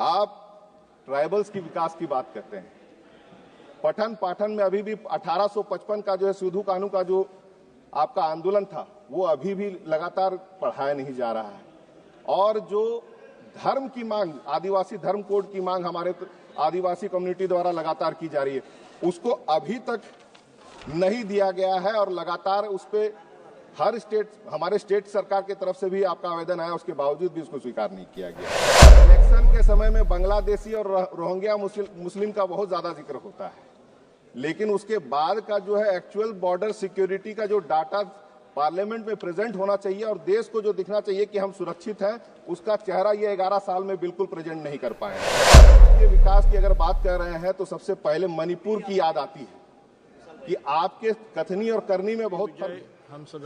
आप ट्राइबल्स की विकास की बात करते हैं। पठन पाठन में अभी भी 1855 का जो है सिधू कानू का जो आपका आंदोलन था वो अभी भी लगातार पढ़ाया नहीं जा रहा है। और जो धर्म की मांग, आदिवासी धर्म कोड की मांग हमारे आदिवासी कम्युनिटी द्वारा लगातार की जा रही है, उसको अभी तक नहीं दिया गया है। और लगातार उस पर हर स्टेट, हमारे स्टेट सरकार की तरफ से भी आपका आवेदन आया, उसके बावजूद भी उसको स्वीकार नहीं किया गया। इलेक्शन के समय में बांग्लादेशी और रोहिंग्या मुस्लिम का बहुत ज्यादा जिक्र होता है, लेकिन उसके बाद का जो है एक्चुअल बॉर्डर सिक्योरिटी का जो डाटा पार्लियामेंट में प्रेजेंट होना चाहिए और देश को जो दिखना चाहिए कि हम सुरक्षित हैं, उसका चेहरा ये 11 साल में बिल्कुल प्रेजेंट नहीं कर पाए। इसके विकास की अगर बात कर रहे हैं तो सबसे पहले मणिपुर की याद आती है कि आपके कथनी और करनी में बहुत फर्क। हम सब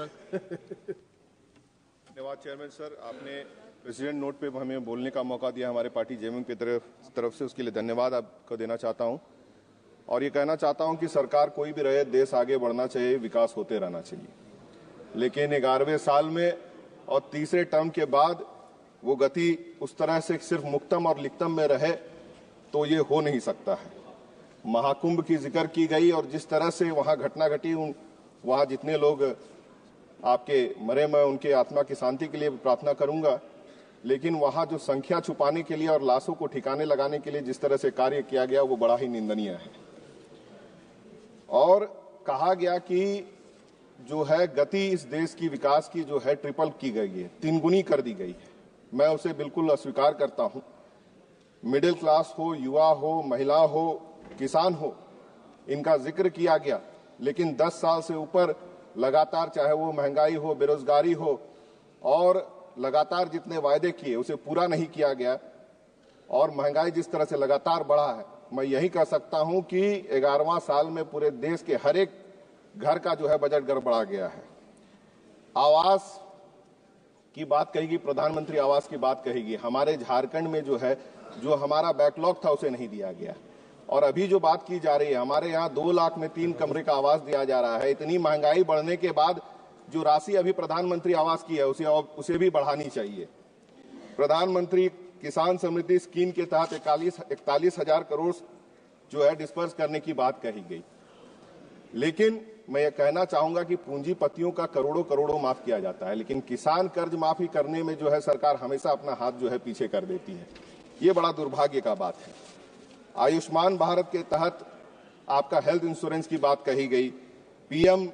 धन्यवाद चेयरमैन सर, आपने प्रेसिडेंट नोट पे हमें बोलने का मौका दिया हमारे पार्टी जेएमएम की तरफ से, उसके लिए धन्यवाद आपको देना चाहता हूं। और ये कहना चाहता हूं कि सरकार कोई भी रहे, देश आगे बढ़ना चाहिए, विकास होते रहना चाहिए, लेकिन 11वें साल में और तीसरे टर्म के बाद वो गति उस तरह से सिर्फ मुक्तम और लिखतम में रहे तो ये हो नहीं सकता है। महाकुंभ की जिक्र की गई और जिस तरह से वहां घटना घटी, वहां जितने लोग आपके मरे, मैं उनके आत्मा की शांति के लिए प्रार्थना करूंगा, लेकिन वहां जो संख्या छुपाने के लिए और लाशों को ठिकाने लगाने के लिए जिस तरह से कार्य किया गया वो बड़ा ही निंदनीय है। और कहा गया कि जो है गति इस देश की विकास की जो है ट्रिपल की गई है, 3 गुनी कर दी गई है। मैं उसे बिल्कुल अस्वीकार करता हूं। मिडिल क्लास हो, युवा हो, महिला हो, किसान हो, इनका जिक्र किया गया, लेकिन 10 साल से ऊपर लगातार, चाहे वो महंगाई हो, बेरोजगारी हो, और लगातार जितने वायदे किए उसे पूरा नहीं किया गया। और महंगाई जिस तरह से लगातार बढ़ा है, मैं यही कह सकता हूं कि 11वां साल में पूरे देश के हर एक घर का जो है बजट गड़बड़ा गया है। आवास की बात कहेगी, प्रधानमंत्री आवास की बात कहेगी, हमारे झारखंड में जो है, जो हमारा बैकलॉग था उसे नहीं दिया गया। और अभी जो बात की जा रही है, हमारे यहाँ 2 लाख में 3 कमरे का आवास दिया जा रहा है। इतनी महंगाई बढ़ने के बाद जो राशि अभी प्रधानमंत्री आवास की है उसे भी बढ़ानी चाहिए। प्रधानमंत्री किसान समृद्धि स्कीम के तहत 41,000 करोड़ जो है डिस्पर्स करने की बात कही गई, लेकिन मैं ये कहना चाहूंगा कि पूंजीपतियों का करोड़ों करोड़ों माफ किया जाता है, लेकिन किसान कर्ज माफी करने में जो है सरकार हमेशा अपना हाथ जो है पीछे कर देती है। ये बड़ा दुर्भाग्य का बात है। आयुष्मान भारत के तहत आपका हेल्थ इंश्योरेंस की बात कही गई, पीएम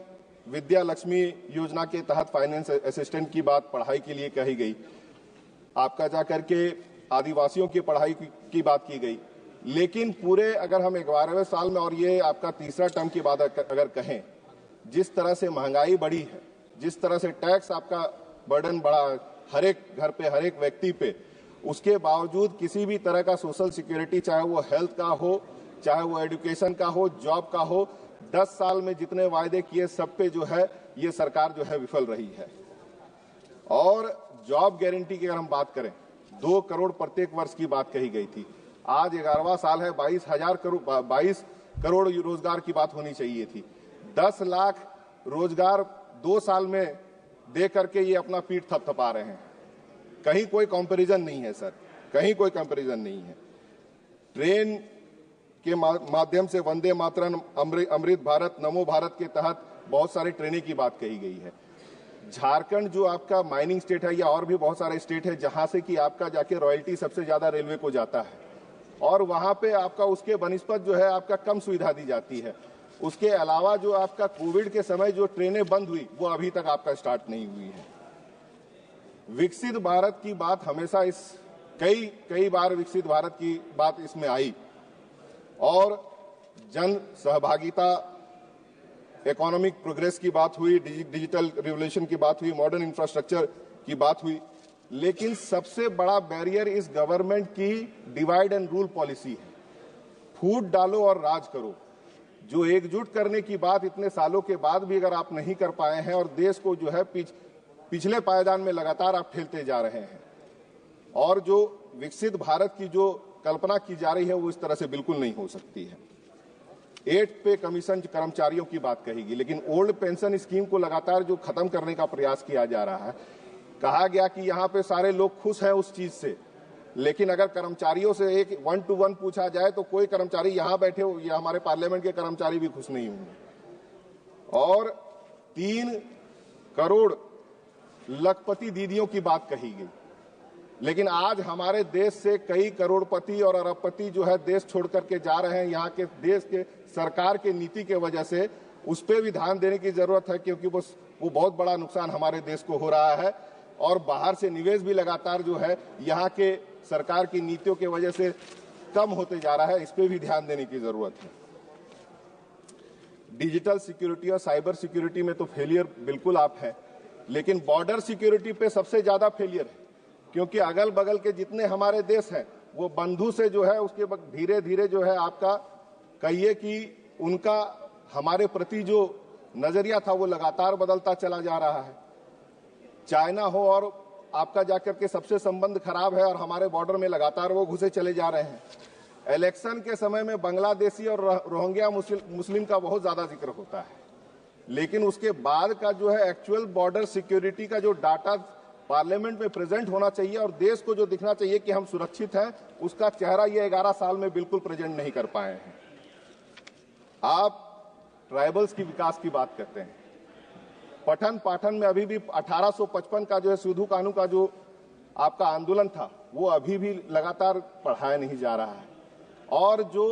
विद्या लक्ष्मी योजना के तहत फाइनेंस असिस्टेंट की बात पढ़ाई के लिए कही गई, आपका जाकर के आदिवासियों की पढ़ाई की बात की गई। लेकिन पूरे अगर हम 11वें साल में और ये आपका तीसरा टर्म की बात अगर कहें, जिस तरह से महंगाई बढ़ी है, जिस तरह से टैक्स आपका बर्डन बढ़ा हर एक घर पे, हर एक व्यक्ति पे, उसके बावजूद किसी भी तरह का सोशल सिक्योरिटी, चाहे वो हेल्थ का हो, चाहे वो एजुकेशन का हो, जॉब का हो, 10 साल में जितने वायदे किए सब पे जो है ये सरकार जो है विफल रही है। और जॉब गारंटी की अगर हम बात करें, 2 करोड़ प्रत्येक वर्ष की बात कही गई थी। आज 11वां साल है, 22 करोड़ रोजगार की बात होनी चाहिए थी। 10 लाख रोजगार 2 साल में दे करके ये अपना पीठ थपथपा रहे हैं। कहीं कोई कंपैरिजन नहीं है सर, कहीं कोई कंपैरिजन नहीं है। ट्रेन के माध्यम से वंदे मातरम, अमृत भारत, नमो भारत के तहत बहुत सारी ट्रेनें की बात कही गई है। झारखंड जो आपका माइनिंग स्टेट है, या और भी बहुत सारे स्टेट है जहां से कि आपका जाके रॉयल्टी सबसे ज्यादा रेलवे को जाता है, और वहां पे आपका उसके बनिस्पत जो है आपका कम सुविधा दी जाती है। उसके अलावा जो आपका कोविड के समय जो ट्रेनें बंद हुई वो अभी तक आपका स्टार्ट नहीं हुई है। विकसित भारत की बात हमेशा कई बार विकसित भारत की बात इसमें आई, और जन सहभागिता, इकोनॉमिक प्रोग्रेस की बात हुई, डिजिटल रिवोल्यूशन की बात हुई, मॉडर्न इंफ्रास्ट्रक्चर की बात हुई, लेकिन सबसे बड़ा बैरियर इस गवर्नमेंट की डिवाइड एंड रूल पॉलिसी है। फूट डालो और राज करो। जो एकजुट करने की बात इतने सालों के बाद भी अगर आप नहीं कर पाए हैं, और देश को जो है पिछले पायदान में लगातार आप ठेलते जा रहे हैं, और जो विकसित भारत की जो कल्पना की जा रही है वो इस तरह से बिल्कुल नहीं हो सकती है। 8 पे कमीशन कर्मचारियों की बात कहेगी, लेकिन ओल्ड पेंशन स्कीम को लगातार जो खत्म करने का प्रयास किया जा रहा है, कहा गया कि यहाँ पे सारे लोग खुश हैं उस चीज से, लेकिन अगर कर्मचारियों से एक 1 to 1 पूछा जाए तो कोई कर्मचारी यहां बैठे हो या हमारे पार्लियामेंट के कर्मचारी भी खुश नहीं होंगे। और 3 करोड़ लखपति दीदियों की बात कही गई, लेकिन आज हमारे देश से कई करोड़पति और अरबपति जो है देश छोड़ करके जा रहे हैं। यहाँ के देश के सरकार के नीति के वजह से उस पर भी ध्यान देने की जरूरत है, क्योंकि वो बहुत बड़ा नुकसान हमारे देश को हो रहा है। और बाहर से निवेश भी लगातार जो है यहाँ के सरकार की नीतियों के वजह से कम होते जा रहा है। इस पर भी ध्यान देने की जरूरत है। डिजिटल सिक्योरिटी और साइबर सिक्योरिटी में तो फेलियर बिल्कुल आप है, लेकिन बॉर्डर सिक्योरिटी पे सबसे ज्यादा फेलियर है, क्योंकि अगल बगल के जितने हमारे देश हैं वो बंधु से जो है उसके धीरे धीरे जो है आपका कहिए कि उनका हमारे प्रति जो नजरिया था वो लगातार बदलता चला जा रहा है। चाइना हो और आपका जाकर के सबसे संबंध खराब है और हमारे बॉर्डर में लगातार वो घुसे चले जा रहे हैं। इलेक्शन के समय में बांग्लादेशी और रोहिंग्या मुस्लिम का बहुत ज्यादा जिक्र होता है, लेकिन उसके बाद का जो है एक्चुअल बॉर्डर सिक्योरिटी का जो डाटा पार्लियामेंट में प्रेजेंट होना चाहिए और देश को जो दिखना चाहिए कि हम सुरक्षित हैं, उसका चेहरा ये 11 साल में बिल्कुल प्रेजेंट नहीं कर पाए हैं। आप ट्राइबल्स की विकास की बात करते हैं, पठन पाठन में अभी भी 1855 का जो है सिधू कानू का जो आपका आंदोलन था वो अभी भी लगातार पढ़ाया नहीं जा रहा है। और जो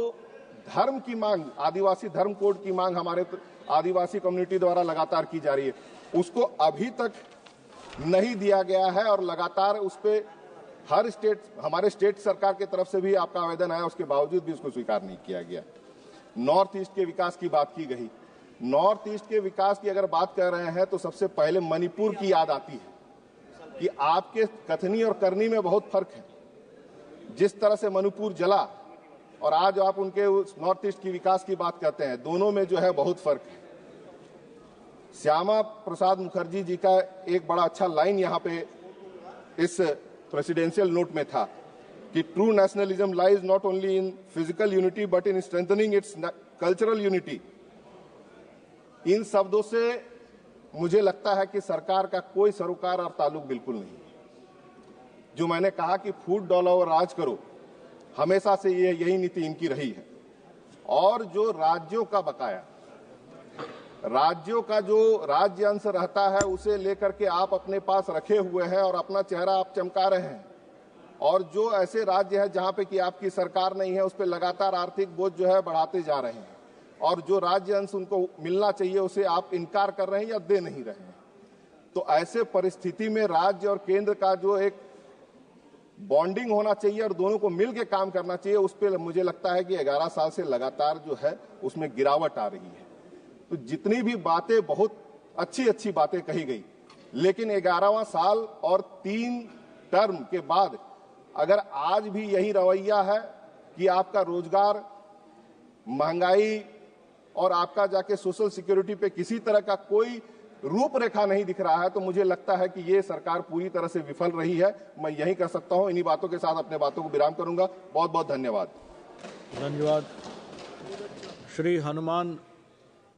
धर्म की मांग, आदिवासी धर्म कोड की मांग हमारे आदिवासी कम्युनिटी द्वारा लगातार की जा रही है, उसको अभी तक नहीं दिया गया है। और लगातार उस पर हर स्टेट, हमारे स्टेट सरकार की तरफ से भी आपका आवेदन आया, उसके बावजूद भी उसको स्वीकार नहीं किया गया। नॉर्थ ईस्ट के विकास की बात की गई। नॉर्थ ईस्ट के विकास की अगर बात कर रहे हैं तो सबसे पहले मणिपुर की याद आती है कि आपके कथनी और करनी में बहुत फर्क है। जिस तरह से मणिपुर जला और आज आप उनके उस नॉर्थ ईस्ट की विकास की बात करते हैं, दोनों में जो है बहुत फर्क है। श्यामा प्रसाद मुखर्जी जी का एक बड़ा अच्छा लाइन यहाँ पे इस प्रेसिडेंशियल नोट में था कि true nationalism lies not only in physical unity but in strengthening its cultural unity. इन शब्दों से मुझे लगता है कि सरकार का कोई सरोकार और ताल्लुक बिल्कुल नहीं। जो मैंने कहा कि फूट डॉलर और राज करो, हमेशा से यही नीति इनकी रही है। और जो राज्यों का बकाया, राज्यों का जो राज्य अंश रहता है उसे लेकर के आप अपने पास रखे हुए हैं और अपना चेहरा आप चमका रहे हैं। और जो ऐसे राज्य है जहां पे कि आपकी सरकार नहीं है, उस पर लगातार आर्थिक बोझ जो है बढ़ाते जा रहे हैं। और जो राज्य अंश उनको मिलना चाहिए उसे आप इनकार कर रहे हैं या दे नहीं रहे हैं। तो ऐसे परिस्थिति में राज्य और केंद्र का जो एक बॉन्डिंग होना चाहिए और दोनों को मिलकर काम करना चाहिए, उस पर मुझे लगता है कि 11 साल से लगातार जो है उसमें गिरावट आ रही है। तो जितनी भी बातें, बहुत अच्छी अच्छी बातें कही गई, लेकिन 11वां साल और 3 टर्म के बाद अगर आज भी यही रवैया है कि आपका रोजगार, महंगाई और आपका जाके सोशल सिक्योरिटी पे किसी तरह का कोई रूपरेखा नहीं दिख रहा है, तो मुझे लगता है कि ये सरकार पूरी तरह से विफल रही है। मैं यही कह सकता हूं। इन्हीं बातों के साथ अपने बातों को विराम करूंगा। बहुत बहुत धन्यवाद। धन्यवाद। श्री हनुमान